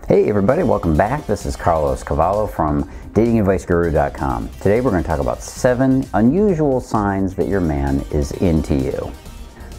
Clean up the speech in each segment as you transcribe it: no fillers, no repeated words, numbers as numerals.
Hey everybody, welcome back. This is Cavallo from datingadviceguru.com. Today we're going to talk about 7 unusual signs that your man is into you.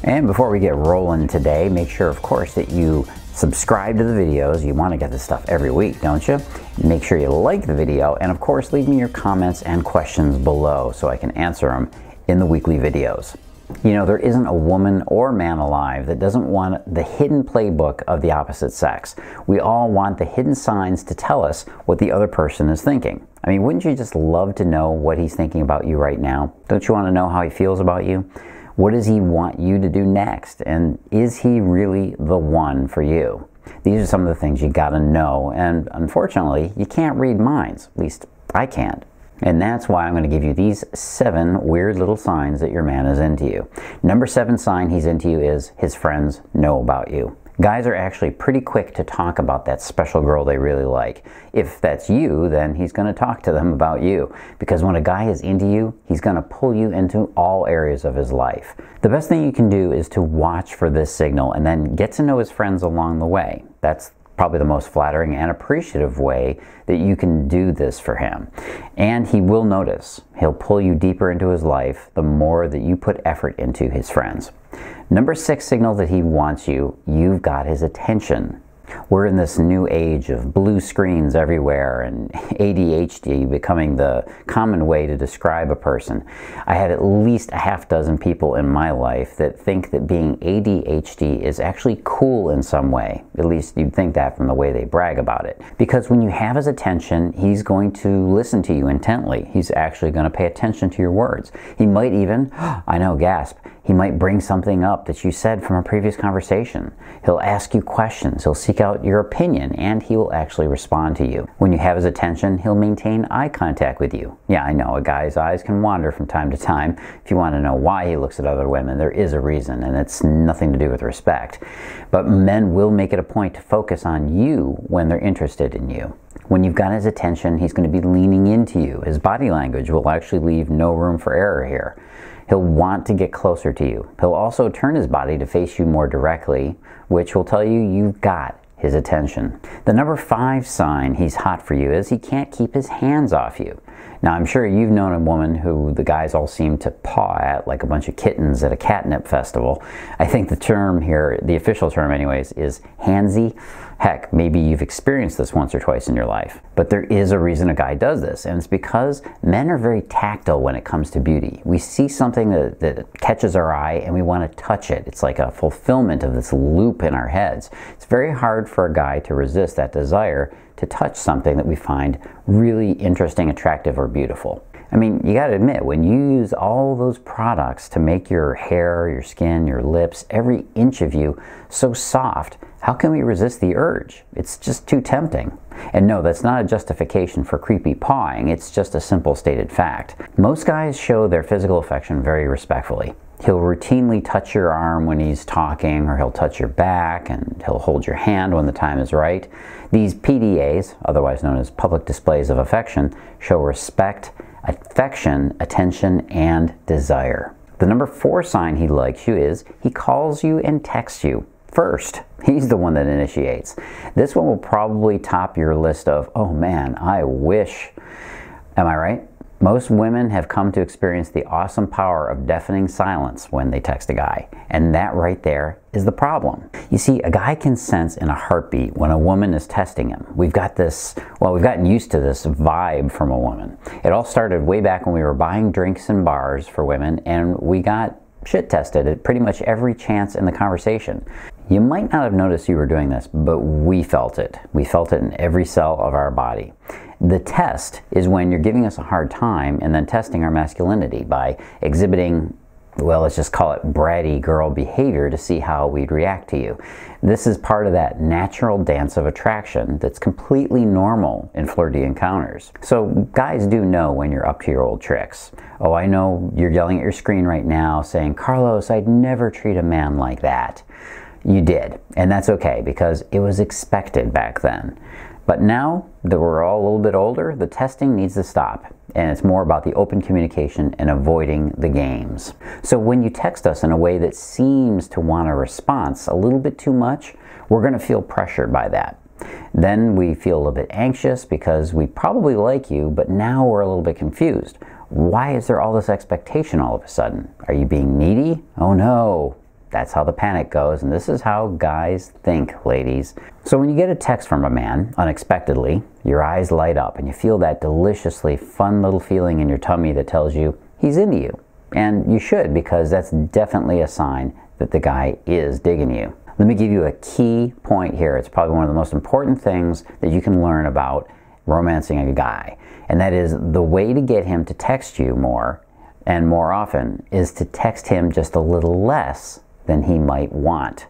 And before we get rolling today, make sure of course that you subscribe to the videos. You want to get this stuff every week, don't you? Make sure you like the video, and of course leave me your comments and questions below so I can answer them in the weekly videos. You know, there isn't a woman or man alive that doesn't want the hidden playbook of the opposite sex. We all want the hidden signs to tell us what the other person is thinking. I mean, wouldn't you just love to know what he's thinking about you right now? Don't you want to know how he feels about you? What does he want you to do next? And is he really the one for you? These are some of the things you gotta know, and unfortunately, you can't read minds. At least I can't. And that's why I'm going to give you these 7 weird little signs that your man is into you. Number 7 sign he's into you is his friends know about you. Guys are actually pretty quick to talk about that special girl they really like. If that's you, then he's going to talk to them about you. Because when a guy is into you, he's going to pull you into all areas of his life. The best thing you can do is to watch for this signal and then get to know his friends along the way. That's probably the most flattering and appreciative way that you can do this for him. And he will notice. He'll pull you deeper into his life the more that you put effort into his friends. Number 6 signal that he wants you, you've got his attention. We're in this new age of blue screens everywhere and ADHD becoming the common way to describe a person. I have at least a half dozen people in my life that think that being ADHD is actually cool in some way. At least you'd think that from the way they brag about it. Because when you have his attention, he's going to listen to you intently. He's actually going to pay attention to your words. He might even, I know, gasp, he might bring something up that you said from a previous conversation. He'll ask you questions, he'll seek out your opinion, and he will actually respond to you. When you have his attention, he'll maintain eye contact with you. Yeah, I know, a guy's eyes can wander from time to time. If you want to know why he looks at other women, there is a reason, and it's nothing to do with respect. But men will make it a point to focus on you when they're interested in you. When you've got his attention, he's going to be leaning into you. His body language will actually leave no room for error here. He'll want to get closer to you. He'll also turn his body to face you more directly, which will tell you you've got his attention. The number 5 sign he's hot for you is he can't keep his hands off you. Now, I'm sure you've known a woman who the guys all seem to paw at like a bunch of kittens at a catnip festival. I think the term here, the official term anyways, is handsy. Heck, maybe you've experienced this once or twice in your life. But there is a reason a guy does this, and it's because men are very tactile when it comes to beauty. We see something that catches our eye and we want to touch it. It's like a fulfillment of this loop in our heads. It's very hard for a guy to resist that desire to touch something that we find really interesting, attractive, or beautiful. I mean, you gotta admit, when you use all those products to make your hair, your skin, your lips, every inch of you so soft, how can we resist the urge? It's just too tempting. And no, that's not a justification for creepy pawing, it's just a simple stated fact. Most guys show their physical affection very respectfully. He'll routinely touch your arm when he's talking, or he'll touch your back, and he'll hold your hand when the time is right. These PDAs, otherwise known as public displays of affection, show respect, affection, attention, and desire. The number 4 sign he likes you is he calls you and texts you first. He's the one that initiates. This one will probably top your list of, oh man, I wish. Am I right? Most women have come to experience the awesome power of deafening silence when they text a guy. And that right there is the problem. You see, a guy can sense in a heartbeat when a woman is testing him. We've gotten used to this vibe from a woman. It all started way back when we were buying drinks in bars for women, and we got shit tested at pretty much every chance in the conversation. You might not have noticed you were doing this, but we felt it. We felt it in every cell of our body. The test is when you're giving us a hard time and then testing our masculinity by exhibiting, well, let's just call it bratty girl behavior to see how we'd react to you. This is part of that natural dance of attraction that's completely normal in flirty encounters. So guys do know when you're up to your old tricks. Oh, I know you're yelling at your screen right now saying, Carlos, I'd never treat a man like that. You did, and that's okay because it was expected back then. But now that we're all a little bit older, the testing needs to stop. And it's more about the open communication and avoiding the games. So when you text us in a way that seems to want a response a little bit too much, we're going to feel pressured by that. Then we feel a little bit anxious because we probably like you, but now we're a little bit confused. Why is there all this expectation all of a sudden? Are you being needy? Oh no. That's how the panic goes, and this is how guys think, ladies. So when you get a text from a man, unexpectedly, your eyes light up and you feel that deliciously fun little feeling in your tummy that tells you he's into you. And you should, because that's definitely a sign that the guy is digging you. Let me give you a key point here. It's probably one of the most important things that you can learn about romancing a guy. And that is, the way to get him to text you more and more often is to text him just a little less than he might want.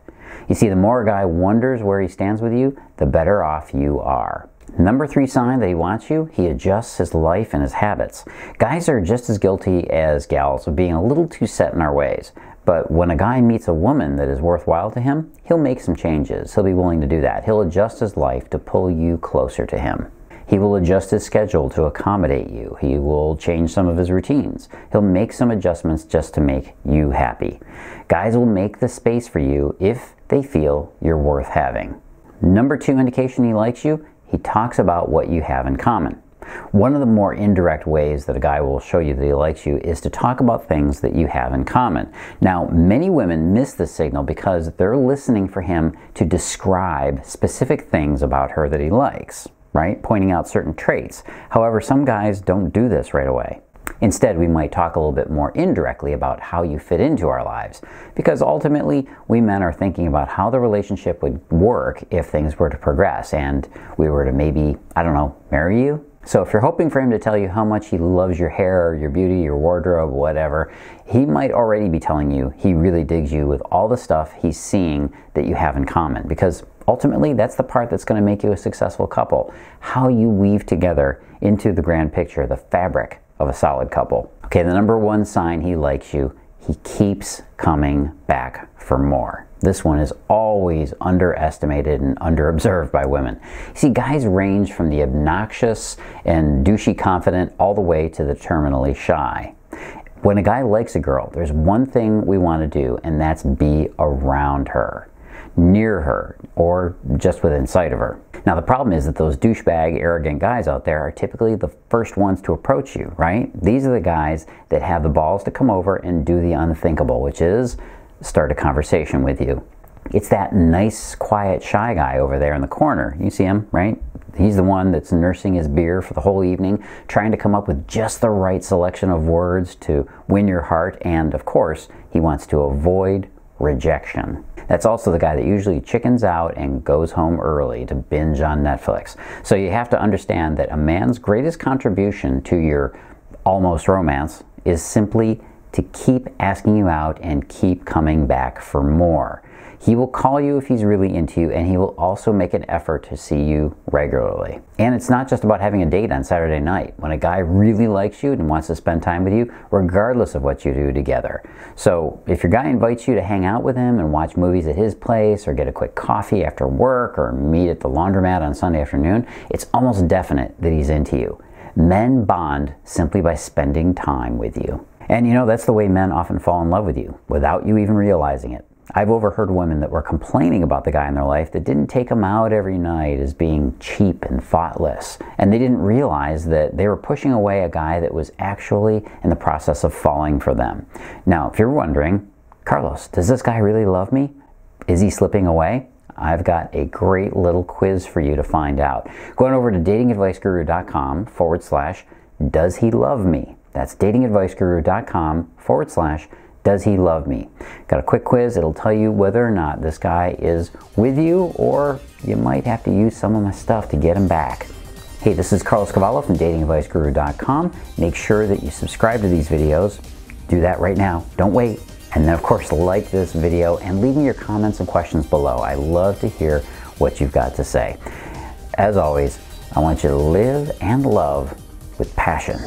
You see, the more a guy wonders where he stands with you, the better off you are. Number 3 sign that he wants you, he adjusts his life and his habits. Guys are just as guilty as gals of being a little too set in our ways. But when a guy meets a woman that is worthwhile to him, he'll make some changes. He'll be willing to do that. He'll adjust his life to pull you closer to him. He will adjust his schedule to accommodate you. He will change some of his routines. He'll make some adjustments just to make you happy. Guys will make the space for you if they feel you're worth having. Number 2 indication he likes you, he talks about what you have in common. One of the more indirect ways that a guy will show you that he likes you is to talk about things that you have in common. Now, many women miss this signal because they're listening for him to describe specific things about her that he likes, right? Pointing out certain traits. However, some guys don't do this right away. Instead, we might talk a little bit more indirectly about how you fit into our lives, because ultimately we men are thinking about how the relationship would work if things were to progress and we were to maybe, I don't know, marry you. So if you're hoping for him to tell you how much he loves your hair, your beauty, your wardrobe, whatever, he might already be telling you he really digs you with all the stuff he's seeing that you have in common, because ultimately that's the part that's going to make you a successful couple. How you weave together into the grand picture, the fabric of a solid couple. Okay, the number 1 sign he likes you, he keeps coming back for more. This one is always underestimated and underobserved by women. You see, guys range from the obnoxious and douchey confident all the way to the terminally shy. When a guy likes a girl, there's one thing we want to do, and that's be around her, near her, or just within sight of her. Now the problem is that those douchebag, arrogant guys out there are typically the first ones to approach you, right? These are the guys that have the balls to come over and do the unthinkable, which is start a conversation with you. It's that nice, quiet, shy guy over there in the corner. You see him, right? He's the one that's nursing his beer for the whole evening, trying to come up with just the right selection of words to win your heart, and of course, he wants to avoid rejection. That's also the guy that usually chickens out and goes home early to binge on Netflix. So you have to understand that a man's greatest contribution to your almost romance is simply to keep asking you out and keep coming back for more. He will call you if he's really into you, and he will also make an effort to see you regularly. And it's not just about having a date on Saturday night. When a guy really likes you and wants to spend time with you, regardless of what you do together. So if your guy invites you to hang out with him and watch movies at his place, or get a quick coffee after work, or meet at the laundromat on Sunday afternoon, it's almost definite that he's into you. Men bond simply by spending time with you. And you know, that's the way men often fall in love with you, without you even realizing it. I've overheard women that were complaining about the guy in their life that didn't take them out every night as being cheap and thoughtless. And they didn't realize that they were pushing away a guy that was actually in the process of falling for them. Now, if you're wondering, Carlos, does this guy really love me? Is he slipping away? I've got a great little quiz for you to find out. Go on over to datingadviceguru.com/does he love me? That's datingadviceguru.com/does he love me? Got a quick quiz. It'll tell you whether or not this guy is with you, or you might have to use some of my stuff to get him back. Hey, this is Carlos Cavallo from datingadviceguru.com. Make sure that you subscribe to these videos. Do that right now. Don't wait. And then, of course, like this video and leave me your comments and questions below. I love to hear what you've got to say. As always, I want you to live and love with passion.